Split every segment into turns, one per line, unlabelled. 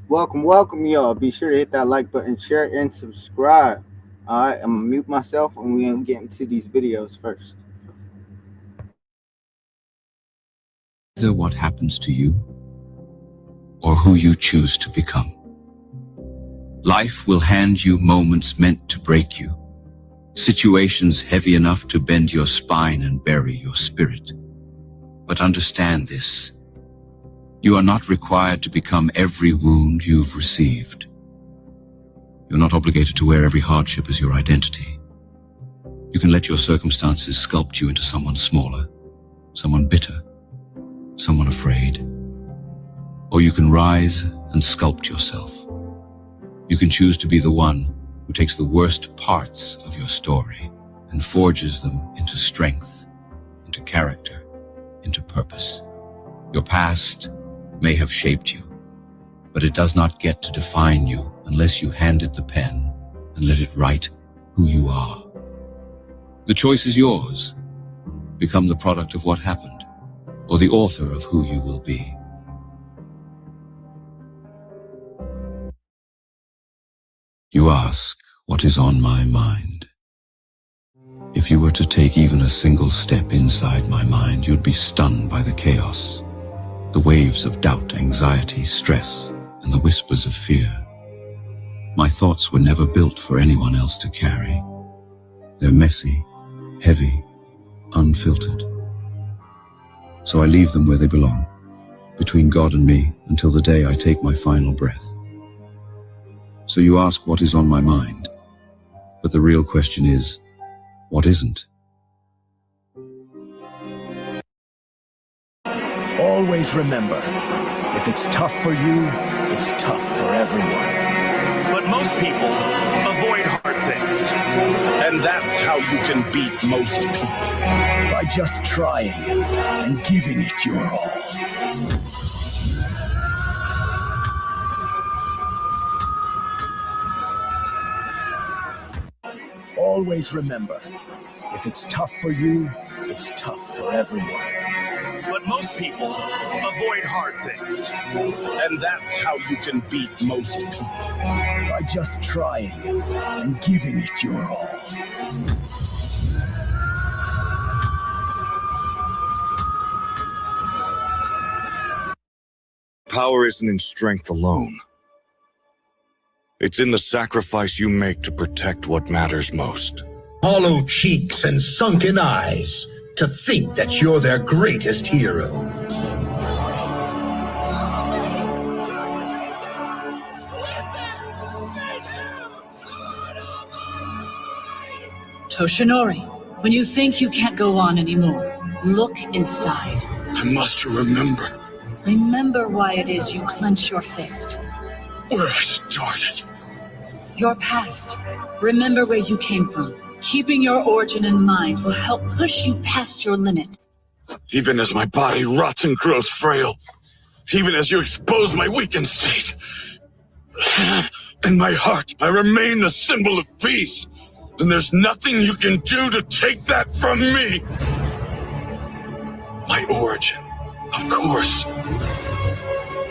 Welcome, y'all. Be sure to hit that like button, share, and subscribe. All right, I'm gonna mute myself and we're gonna get into these videos first.
Either what happens to you or who you choose to become. Life will hand you moments meant to break you, situations heavy enough to bend your spine and bury your spirit. But understand this. You are not required to become every wound you've received. You're not obligated to wear every hardship as your identity. You can let your circumstances sculpt you into someone smaller, someone bitter, someone afraid. Or you can rise and sculpt yourself. You can choose to be the one who takes the worst parts of your story and forges them into strength, into character, into purpose. Your past may have shaped you, but it does not get to define you unless you hand it the pen and let it write who you are. The choice is yours. Become the product of what happened, or the author of who you will be. You ask, what is on my mind? If you were to take even a single step inside my mind, you'd be stunned by the chaos, the waves of doubt, anxiety, stress, and the whispers of fear. My thoughts were never built for anyone else to carry. They're messy, heavy, unfiltered. So I leave them where they belong, between God and me, until the day I take my final breath. So you ask what is on my mind, but the real question is, what isn't?
Always remember, if it's tough for you, it's tough for everyone.
But most people avoid hard things.
And that's how you can beat most people.
By just trying and giving it your all. Always remember, if it's tough for you, it's tough for everyone.
But most people avoid hard things.
And that's how you can beat most people.
By just trying and giving it your all.
Power isn't in strength alone. It's in the sacrifice you make to protect what matters most.
Hollow cheeks and sunken eyes to think that you're their greatest hero.
Toshinori, when you think you can't go on anymore, look inside.
I must remember
Remember why it is you clench your fist.
where I started.
Your past. Remember where you came from. Keeping your origin in mind will help push you past your limit.
Even as my body rots and grows frail, even as you expose my weakened state, in my heart, I remain the symbol of peace. And there's nothing you can do to take that from me. My origin, of course.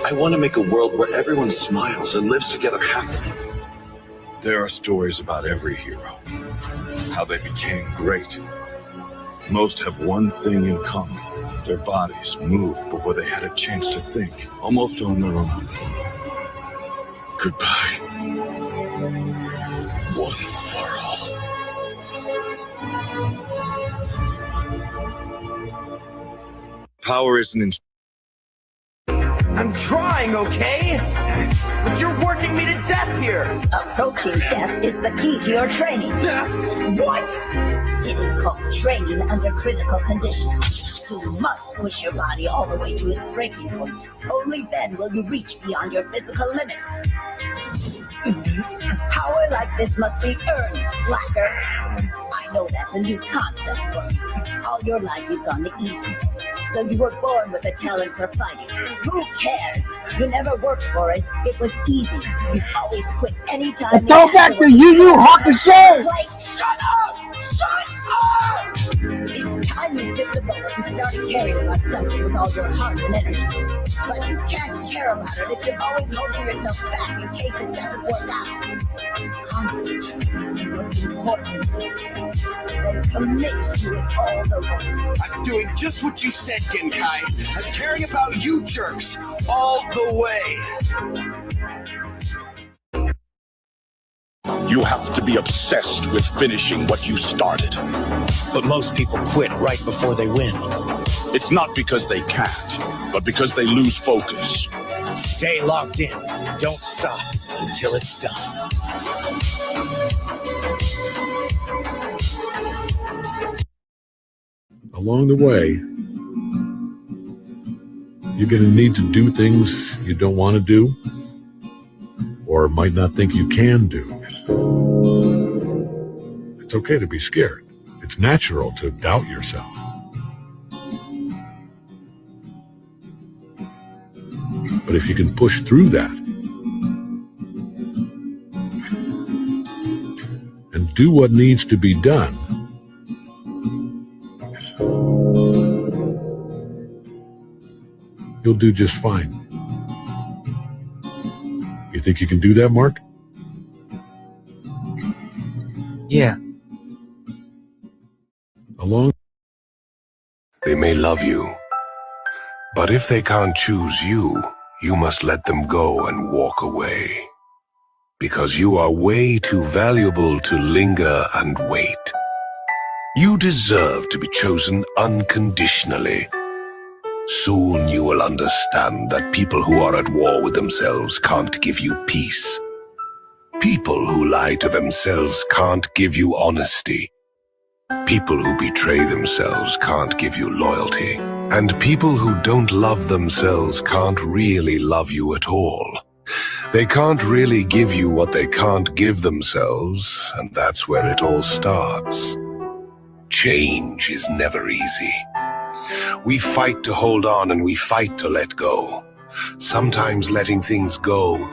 I want to make a world where everyone smiles and lives together happily.
There are stories about every hero, how they became great. Most have one thing in common. Their bodies moved before they had a chance to think, almost on their own. Goodbye. One for all. Power isn't in...
I'm trying, okay? But you're working me to death here!
Approaching death is the key to your training.
What?
It is called training under critical conditions. You must push your body all the way to its breaking point. Only then will you reach beyond your physical limits. Power like this must be earned, slacker. I know that's a new concept for you. All your life you've gone the easy. So you were born with a talent for fighting. Who cares? You never worked for it. It was easy. You always quit anytime.
Go back to Yu Yu Hakusho!
Shut up! Shut up! It's time you bit the bullet and started caring about something with all your heart and energy. But you can't care about it if you're always holding yourself back in case it doesn't work out. Concentrate on what's important, then commit to it all the way.
I'm doing just what you said, Genkai. I'm caring about you jerks all the way.
You have to be obsessed with finishing what you started.
But most people quit right before they win.
It's not because they can't, but because they lose focus.
Stay locked in. Don't stop until it's done.
Along the way, you're going to need to do things you don't want to do or might not think you can do. It's okay to be scared. It's natural to doubt yourself. But if you can push through that and do what needs to be done, you'll do just fine. You think you can do that, Mark?
Yeah.
They may love you, but if they can't choose you, you must let them go and walk away. Because you are way too valuable to linger and wait. You deserve to be chosen unconditionally. Soon you will understand that people who are at war with themselves can't give you peace. People who lie to themselves can't give you honesty. People who betray themselves can't give you loyalty. And people who don't love themselves can't really love you at all. They can't really give you what they can't give themselves, and that's where it all starts. Change is never easy. We fight to hold on and we fight to let go. Sometimes letting things go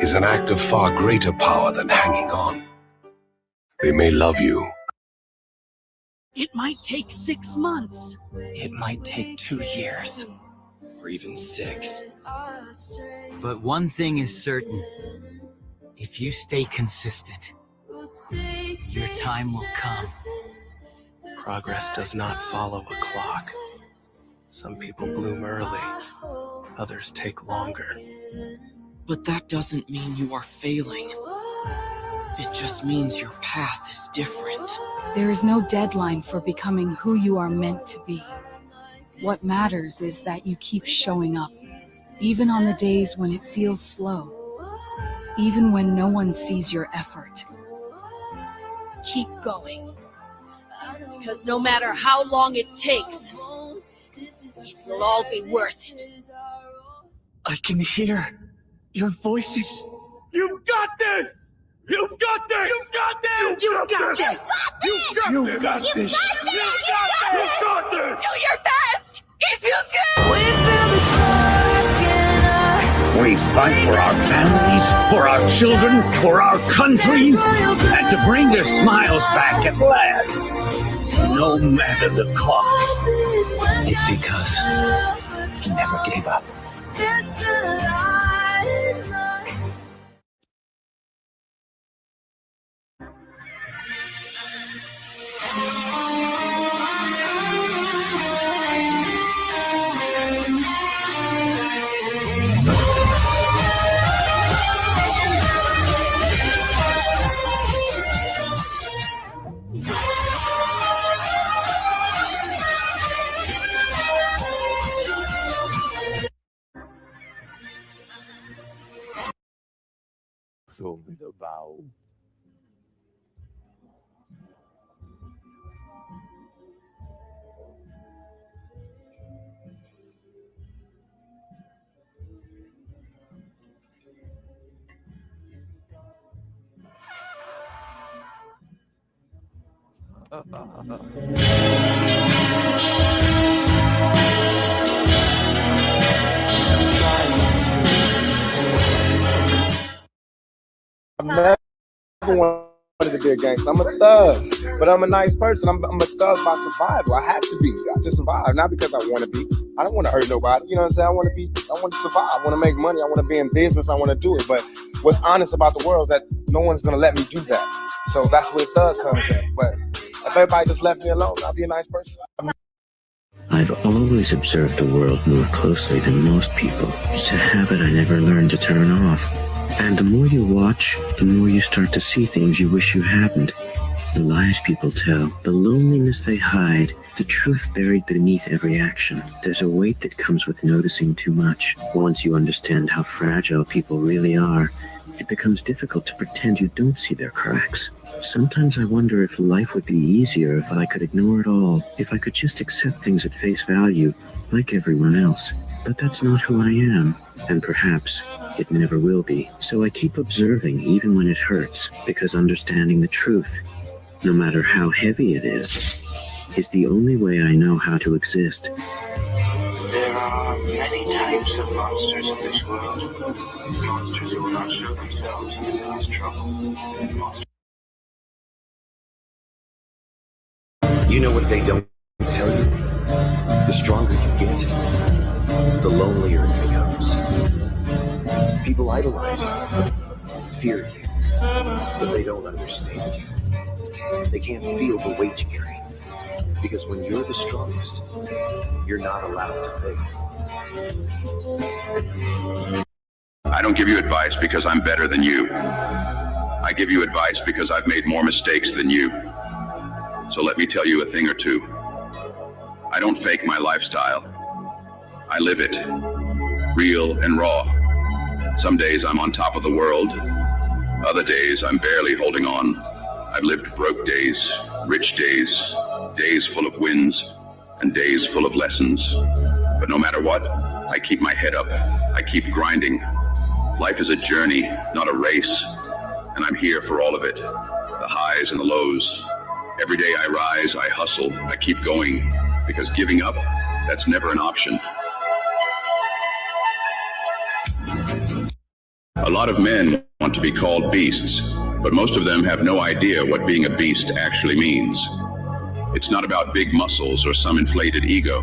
is an act of far greater power than hanging on. They may love you.
It might take 6 months.
It might take 2 years. Or even 6. But one thing is certain. If you stay consistent, your time will come.
Progress does not follow a clock. Some people bloom early, others take longer.
But that doesn't mean you are failing. It just means your path is different.
There is no deadline for becoming who you are meant to be. What matters is that you keep showing up, even on the days when it feels slow, even when no one sees your effort.
Keep going. Because no matter how long it takes, it will all be worth it.
I can hear your voices.
You've got this! You've got this! You've got this!
You got this!
You've got this! You've got this!
Do your best! If you can!
We fight for our families, for our children, for our country, and to bring their smiles back at last, no matter the cost.
It's because he never gave up.
Show me the bow.
I never want
to be a gangster. I'm a thug, but I'm a nice person. I'm a thug by survival. I have to be to survive, not because I want to be. I don't want to hurt nobody. You know what I'm saying? I want to survive. I want to make money. I want to be in business. I want to do it. But what's honest about the world is that no one's going to let me do that. So that's where thug comes in. But if everybody just left me alone, I'll be a nice person.
I've always observed the world more closely than most people. It's a habit I never learned to turn off. And the more you watch, the more you start to see things you wish you hadn't. The lies people tell, the loneliness they hide, the truth buried beneath every action. There's a weight that comes with noticing too much. Once you understand how fragile people really are, it becomes difficult to pretend you don't see their cracks. Sometimes I wonder if life would be easier if I could ignore it all, if I could just accept things at face value, like everyone else. But that's not who I am, and perhaps it never will be. So I keep observing even when it hurts, because understanding the truth, no matter how heavy it is the only way I know how to exist.
There are many types of monsters in this world. Monsters who will not show themselves when there is trouble.
You know what they don't tell you? The stronger you get, the lonelier it becomes. People idolize you, fear you, but they don't understand you. They can't feel the weight you carry. Because when you're the strongest, you're not allowed to fail.
I don't give you advice because I'm better than you. I give you advice because I've made more mistakes than you. So let me tell you a thing or two. I don't fake my lifestyle. I live it, real and raw. Some days I'm on top of the world. Other days I'm barely holding on. I've lived broke days, rich days, days full of wins, and days full of lessons. But no matter what, I keep my head up. I keep grinding. Life is a journey, not a race. And I'm here for all of it. The highs and the lows. Every day I rise, I hustle, I keep going. Because giving up, that's never an option. A lot of men want to be called beasts, but most of them have no idea what being a beast actually means. It's not about big muscles or some inflated ego.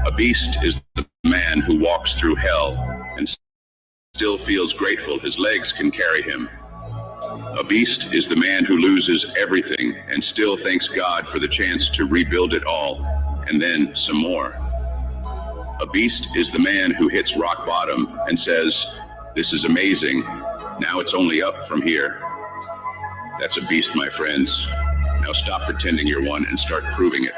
A beast is the man who walks through hell and still feels grateful his legs can carry him. A beast is the man who loses everything and still thanks God for the chance to rebuild it all, and then some more. A beast is the man who hits rock bottom and says, "This is amazing. Now it's only up from here." That's a beast, my friends. Now stop pretending you're one and start proving it.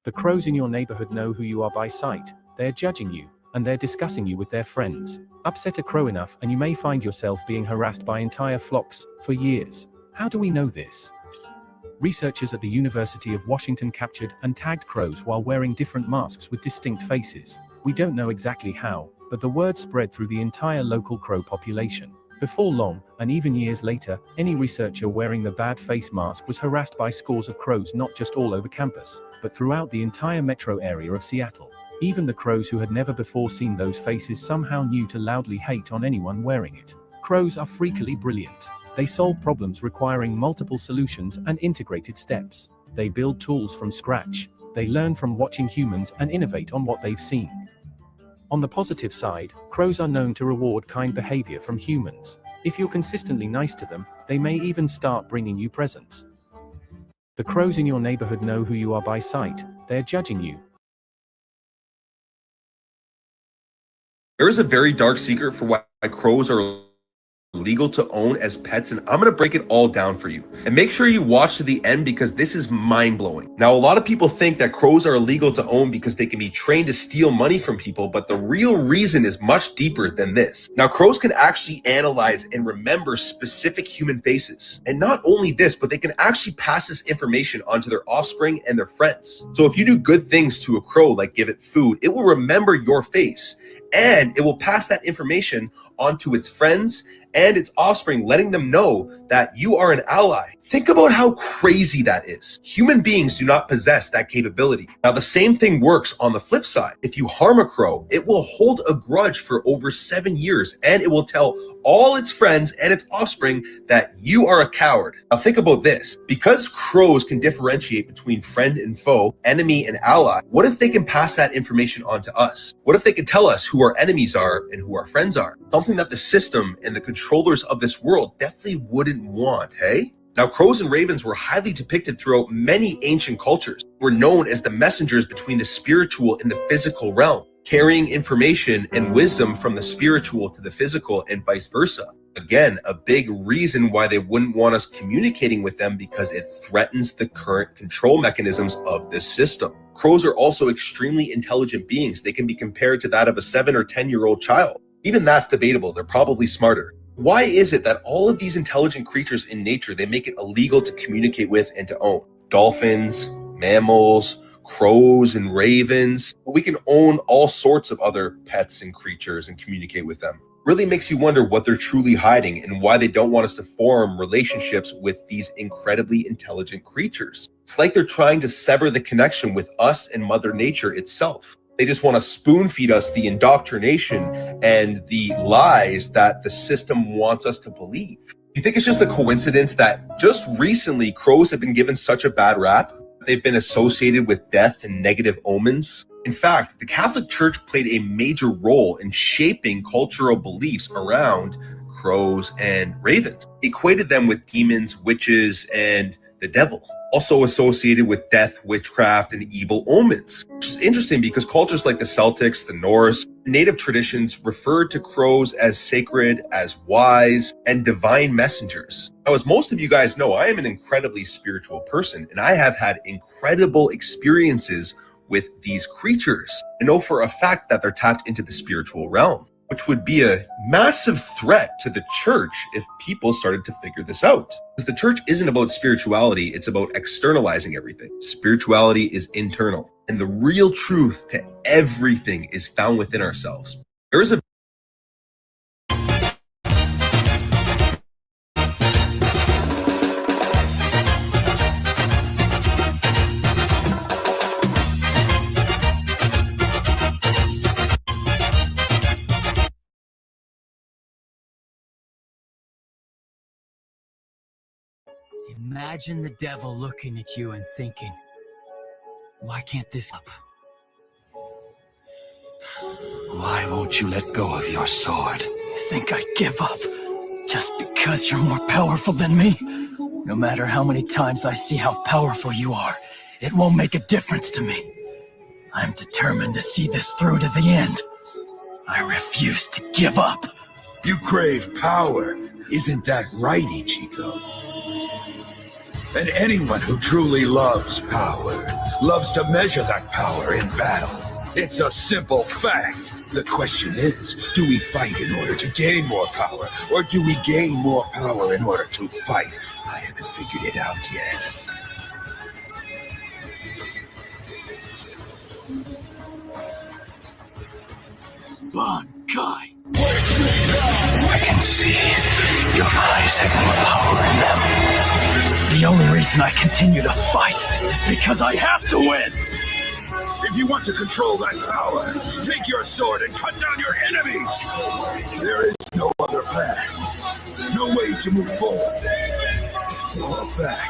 The crows in your neighborhood know who you are by sight. They're judging you, and they're discussing you with their friends. Upset a crow enough and you may find yourself being harassed by entire flocks for years. How do we know this? Researchers at the University of Washington captured and tagged crows while wearing different masks with distinct faces. We don't know exactly how, but the word spread through the entire local crow population. Before long, and even years later, any researcher wearing the bad face mask was harassed by scores of crows not just all over campus, but throughout the entire metro area of Seattle. Even the crows who had never before seen those faces somehow knew to loudly hate on anyone wearing it. Crows are freakily brilliant. They solve problems requiring multiple solutions and integrated steps. They build tools from scratch. They learn from watching humans and innovate on what they've seen. On the positive side, crows are known to reward kind behavior from humans. If you're consistently nice to them, they may even start bringing you presents. The crows in your neighborhood know who you are by sight. They're judging you.
There is a very dark secret for why crows are
legal to own as pets, and I'm going to break it all down for you. And make sure you watch to the end because this is mind-blowing. Now, a lot of people think that crows are illegal to own because they can be trained to steal money from people, but the real reason is much deeper than this. Now, crows can actually analyze and remember specific human faces. And not only this, but they can actually pass this information onto their offspring and their friends. So if you do good things to a crow, like give it food, it will remember your face, and it will pass that information onto its friends and its offspring, letting them know that you are an ally. Think about how crazy that is. Human beings do not possess that capability. Now, the same thing works on the flip side. If you harm a crow, it will hold a grudge for over 7 years, and it will tell all its friends and its offspring that you are a coward. Now think about this. Because crows can differentiate between friend and foe, enemy and ally, what if they can pass that information on to us? What if they can tell us who our enemies are and who our friends are? Something that the system and the controllers of this world definitely wouldn't want, hey? Now, crows and ravens were highly depicted throughout many ancient cultures. They were known as the messengers between the spiritual and the physical realm, carrying information and wisdom from the spiritual to the physical and vice versa. Again, a big reason why they wouldn't want us communicating with them, because it threatens the current control mechanisms of this system. Crows are also extremely intelligent beings. They can be compared to that of a 7 or 10-year-old child. Even that's debatable. They're probably smarter. Why is it that all of these intelligent creatures in nature, they make it illegal to communicate with and to own? Dolphins, mammals, crows and ravens. We can own all sorts of other pets and creatures and communicate with them. Really makes you wonder what they're truly hiding and why they don't want us to form relationships with these incredibly intelligent creatures. It's like they're trying to sever the connection with us and Mother Nature itself. They just want to spoon feed us the indoctrination and the lies that the system wants us to believe. You think it's just a coincidence that just recently crows have been given such a bad rap? They've been associated with death and negative omens. In fact, the Catholic Church played a major role in shaping cultural beliefs around crows and ravens, equated them with demons, witches, and the devil. Also associated with death, witchcraft, and evil omens. Which is interesting because cultures like the Celtics, the Norse, native traditions referred to crows as sacred, as wise, and divine messengers. Now, as most of you guys know, I am an incredibly spiritual person, and I have had incredible experiences with these creatures. I know for a fact that they're tapped into the spiritual realm, which would be a massive threat to the church if people started to figure this out. Because the church isn't about spirituality, it's about externalizing everything. Spirituality is internal, and the real truth to everything is found within ourselves. There is a
Imagine the devil looking at you and thinking, why can't this up?
Why won't you let go of your sword?
You think I give up just because you're more powerful than me? No matter how many times I see how powerful you are, it won't make a difference to me. I'm determined to see this through to the end. I refuse to give up.
You crave power. Isn't that right, Ichigo? And anyone who truly loves power loves to measure that power in battle. It's a simple fact. The question is, do we fight in order to gain more power, or do we gain more power in order to fight? I haven't figured it out yet.
Bankai! I can see your eyes have more power in them. The only reason I continue to fight is because I have to win!
If you want to control that power, take your sword and cut down your enemies! There is no other path. No way to move forward. Or back.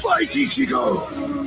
Fight, Ichigo!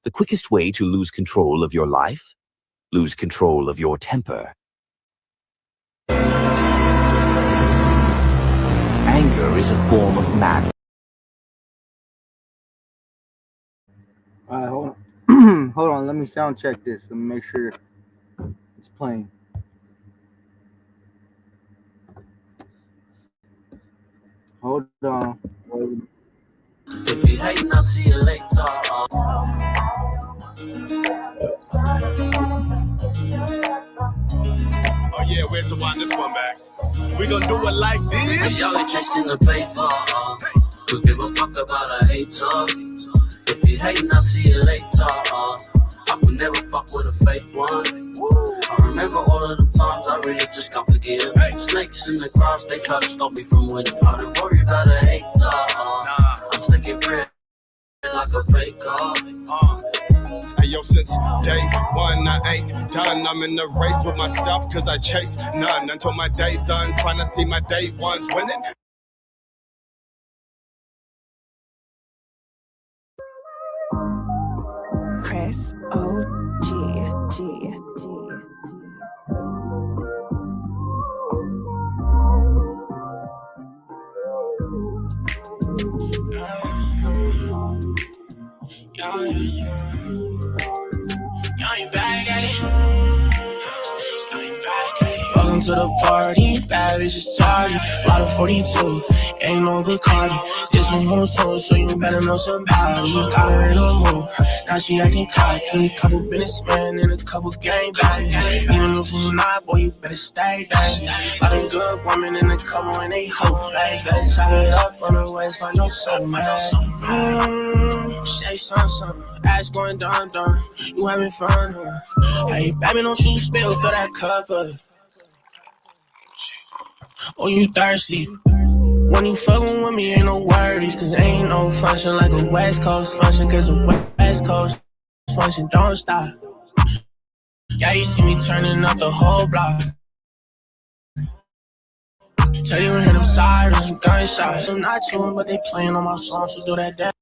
The quickest way to lose control of your life? Lose control of your temper. Anger is a form of madness.
Alright, hold on. Hold on, let me sound check this. Let me make sure it's playing. Hold on.
If you hate, I'll see you later.
Oh yeah, where's the one? This one back. We gonna do it like this.
Y'all ain't chasing the paper. Who give a fuck about a hater? If you hate, I'll see you later. I could never fuck with a fake one. I remember all of the times I really just can't forget. Snakes in the grass, they try to stop me from winning. I don't worry about a hater. I'm sticking bread like a baker.
Hey yo, since day one I ain't done. I'm in the race with myself cause I chase none until my day's done. Trying to see my day ones winning.
Chris O.G.
Welcome to the party, bad bitches tardy. Lot of 42, ain't no Bacardi. This one more soul, so you better know somebody. Got her in a mood, now she acting cocky. Couple businessmen and a couple gang bangers. Even if you're not, boy, you better stay dangerous. Lot of good women and a couple and they whole face. Better chop it up on the waist, find your soul, man. Say something, ass going down. You having fun, huh? Hey, baby, don't you spill for that cup, oh, you thirsty? When you fuckin' with me, ain't no worries, cause ain't no function like a West Coast function, cause a West Coast function don't stop. Yeah, you see me turning up the whole block. Tell you hear them sirens and gunshots. I'm not tuned, but they playing on my song, so do that dance.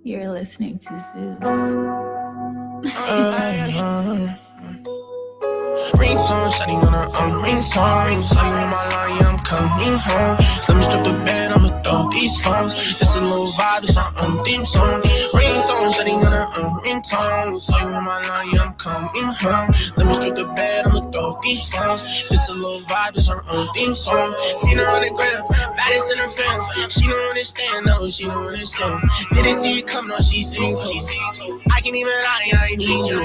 You're listening to Zeus.
Ringtone, shutting on her own ringtone. Saw you in my line, yeah, I'm coming home. Let me strip the bed, I'ma throw these phones. It's a little vibe, it's our own theme song. Ringtone, shutting on her own ringtone. Saw you in my line, yeah, I'm coming home. Let me strip the bed, I'ma throw these phones. It's a little vibe, it's our own theme song. Seen her on the gram, baddest in her fam. She don't understand, no, she don't understand. Didn't see it come, no, she sings. I can even lie, I ain't need you.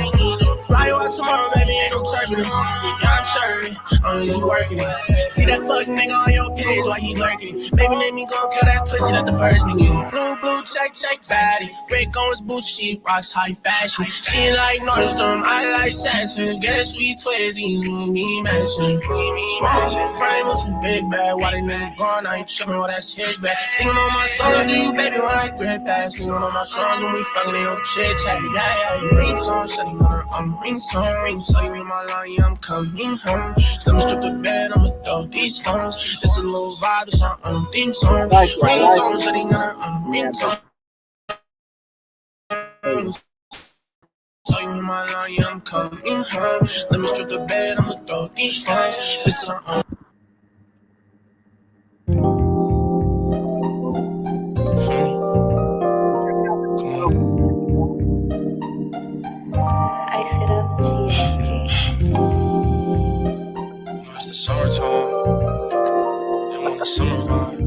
Fly you out tomorrow, baby, ain't no turbulence. Yeah, I'm sure, I'm just working it. See that fuck nigga on your page while he lurking. Baby, let me go kill that pussy, let the birds begin. Blue, check, baddie. Rick Owens boots, she rocks high fashion. She like Nordstrom, I like Sasson. Guess we twizzy, me matching. Small frame with some big bag. Why they nigga gone, I ain't tripping, well that's his bag. Singing on my songs, do you baby when I grip past. Singing on my songs when we fucking ain't no chit chat. Yeah. Ringtone, shutting on her ringtone. Saw you in my line, yeah, I'm coming home. Let me strip the bed, I'ma throw these phones. It's a little vibe, it's our own theme song. Ringtone, shutting on her ringtone. Saw you in my line, yeah, I'm coming home. Let me strip the bed, I'ma throw these phones. It's our own.
Ice it up, GSP.
It's the summertime. I'm on the summer vibe.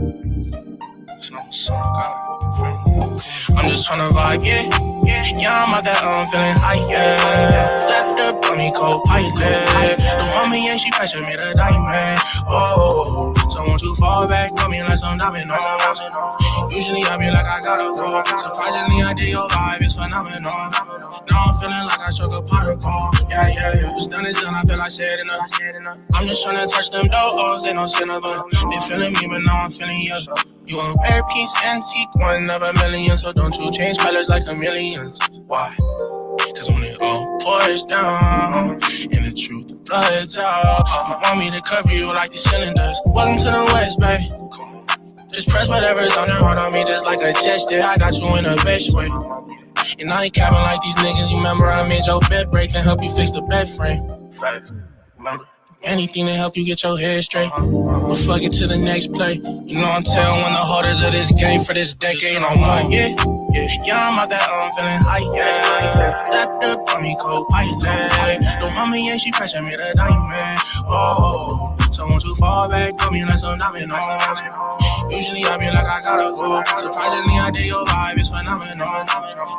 It's not the summer vibe. I'm just tryna vibe, yeah. Yeah, I'm out there, I'm feeling high, yeah. Left up on me, cold pilot. The woman, yeah, she pressure me the diamond. Oh, so won't you fall back on me like some dominoes? Usually I be like I gotta go. Surprisingly, I did your vibe, it's phenomenal. Now I'm feeling like I struck a particle. Yeah, yeah. What's done is done, I feel like said enough. I'm just tryna touch them doors, ain't no sinner, but they feeling me, but now I'm feeling you. You a rare piece, antique, one of a million, so don't you change colors like chameleons. Why? Cause when it all pours down, and the truth floods out, you want me to cover you like the cylinders. Welcome to the West, babe. Just press whatever's on your heart on me just like a gesture. I got you in the best way. And I ain't capping like these niggas. You remember I made your bed break and help you fix the bed frame. Remember? Anything to help you get your head straight. But fuck it to the next play. You know I'm telling one of the holders of this game for this decade. I'm like, yeah, I'm out that feeling high, yeah. That drip on me cold white leg. No mama, yeah, she pressure me the diamond. Oh, so won't you fall back, call me like some diamond on. Usually I be like I gotta go. Surprisingly I did your vibe, it's phenomenal.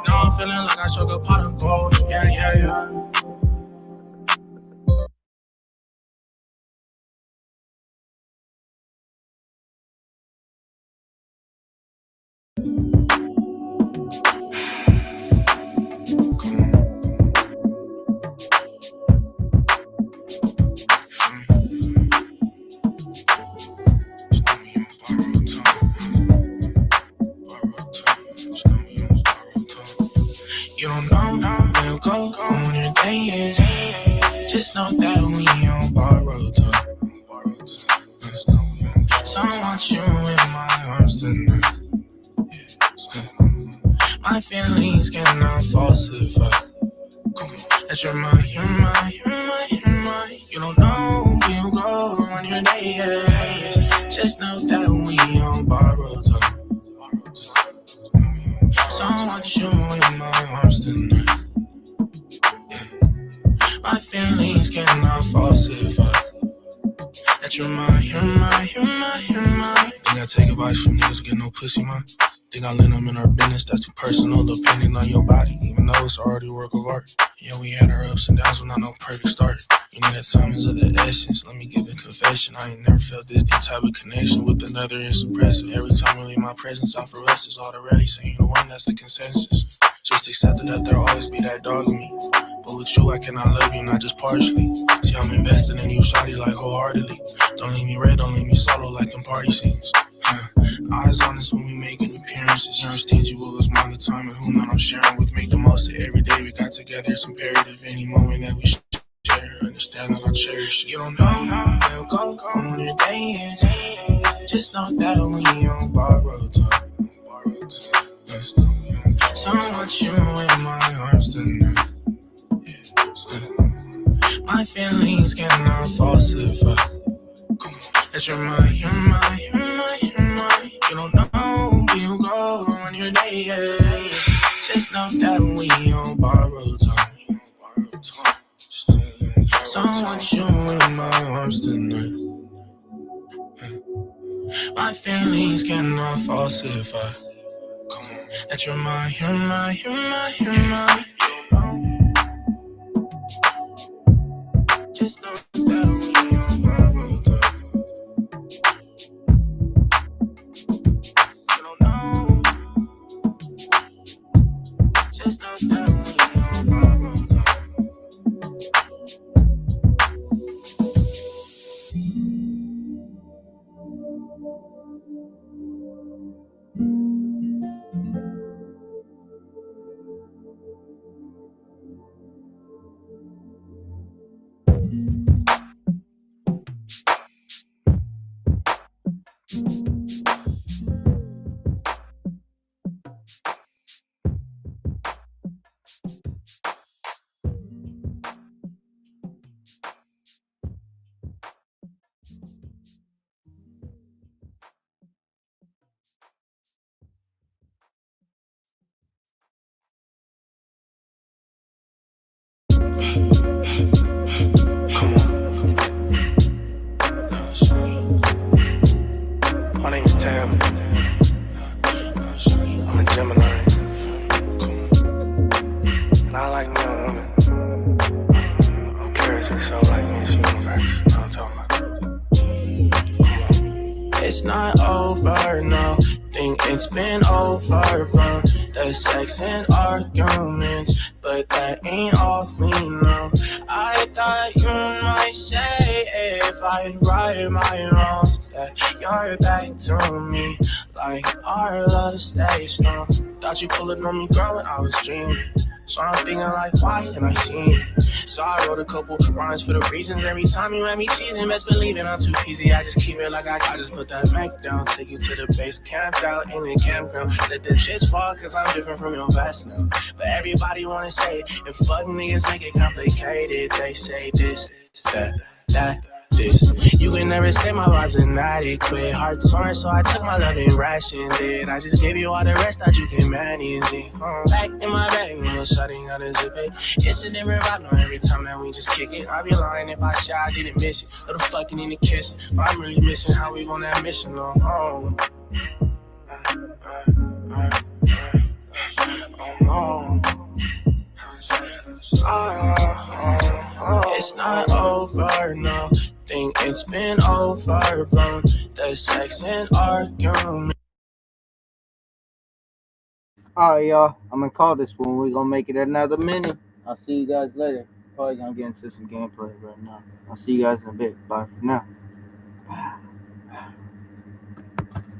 Now I'm feeling like I struck a pot of gold. Yeah. You don't know where you'll go when your day is. Just know that we on borrowed time. So I want you in my arms tonight. My feelings cannot falsify. That you're mine. You don't know where you'll go when your day is. Just know that we on borrowed time. So I want you in my arms tonight. My feelings cannot falsify. That you're mine. Think I take advice from niggas who get no pussy, man. Think I let them in our business, that's too personal. Opinion on your body, even though it's already a work of art. Yeah, we had our ups and downs, but not no perfect start. You know that time is of the essence. Let me give a confession. I ain't never felt this deep type of connection with another is suppressive. Every time we leave my presence out for us, it's already saying the one that's the consensus. Just accept that there'll always be that dog in me. But with you, I cannot love you, not just partially. See, I'm invested in you, shawty, like wholeheartedly. Don't leave me red, don't leave me solo like them party scenes. Eyes on us when we making appearances. You're stingy, will lose my time and who not I'm sharing with. Make the most of every day we got together. It's imperative any moment that we share. Understand that I cherish it. You don't know how it'll go when your day is. Just know that we on borrowed time. So I want you in my arms tonight. My feelings cannot falsify. That you're mine. You don't know where you go when your day is. Just know that we on borrowed time. So I want you in my arms tonight. My feelings cannot falsify. That you're mine. Just know that we on borrowed time. Just know that we on borrowed time. My name's Tam. I'm a Gemini. And I like men and women. I'm curious if so like Miss Universe. I'm talking about. It's not over, no. Think it's been overgrown. The sex and arguments, but that ain't all we know. I I right my wrongs, that you're back to me. Like our love stays strong. Thought you pulling on me, girl, when I was dreaming. So I'm thinking like, why didn't I see you? So I wrote a couple rhymes for the reasons. Every time you had me cheesing, best believing I'm too easy. I just keep it like I just put that mic down. Take you to the base, camped out in the campground. Let the chips fall, cause I'm different from your best now. But everybody wanna say it, and fuck niggas make it complicated. They say this, that, this. You can never say my vibes inadequate. Heart torn, so I took my love and rationed it. I just gave you all the rest, thought you can manage it. Back in my bag, no shutting out a zip it. It's a different vibe, no, every time that we just kick it. I'd be lying if I said I didn't miss it. Little fucking in the kiss, but I'm really missing how we on that mission, It's not over, no. Think it's been overblown. The sex and argument.
Alright, y'all. I'm gonna call this one. We're gonna make it another minute. I'll see you guys later. Probably gonna get into some gameplay right now. I'll see you guys in a bit. Bye for now.